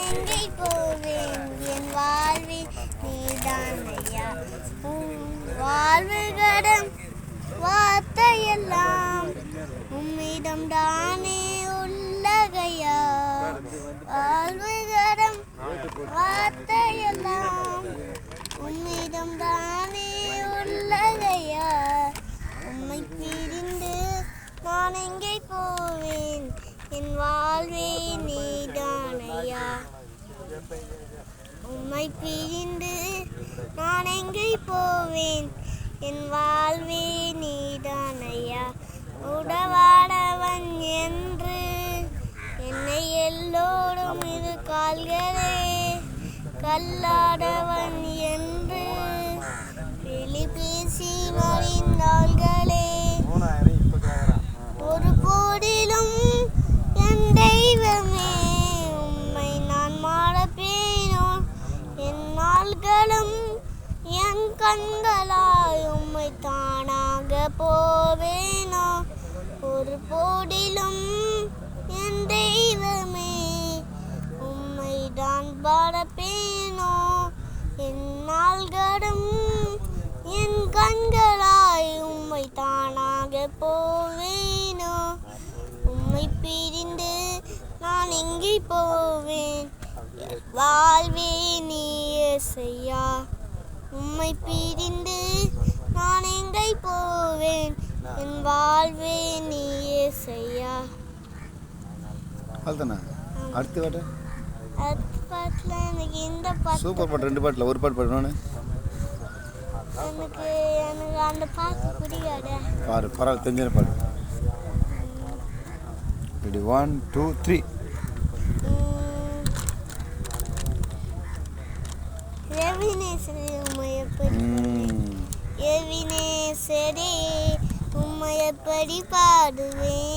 எங்கே போவேன் என் வாழ்வில் நீதான் ஐயா வாழ்வு கடன் வார்த்தையெல்லாம் உம்மிடம் தானே உள்ளகையா வாழ்வு கடன் வார்த்தையெல்லாம் உம்மிடம் தானே உள்ளகையா உம்மை பிரிந்து நான் எங்கே போவேன் என் வாழ்வே நீதானையா உம்மை பிரிந்து நான் எங்கே போவேன் என் வாழ்வே நீதானையா உடவாடவன் என்று என்னை எல்லோரும் இரு கால்களே கல்லாடவன் என்று வெளி பேசி மறிந்தாள்களே ஒரு போதிலும் என் தெய்வமே உம்மை நான் மறப்பேனோ என் நாள்களும் என் கண்களாய் உம்மை தானாக போவேனோ ஒரு போதிலும் என் தெய்வமே உம்மை தான் மறப்பேனோ என் நாள்களும் என் கண்களாய் உம்மை தானாக போவேனோ உம்மை பிரிந்து நான் எங்கே போவேன் வாழ்வே நீ இயேசையா உம்மை பிரிந்து நான் எங்கே போவேன் என் வாழ்வே நீ இயேசையா அவ்வளோதானே அடுத்த பாட்டு அடுத்த பாட்டில் எனக்கு இந்த பாட்டு சூப்பர் பாட்டு ரெண்டு பாட்டில் ஒரு பாட்டு பாடணும் எனக்கு எனக்கு அந்த பாட்டு பிடிக்காது பாரு பரவாயில்ல தெரிஞ்ச பாடு ரெடி 1 2 3 ரவினேசரே உம்மை எப்படி பாடுவேன்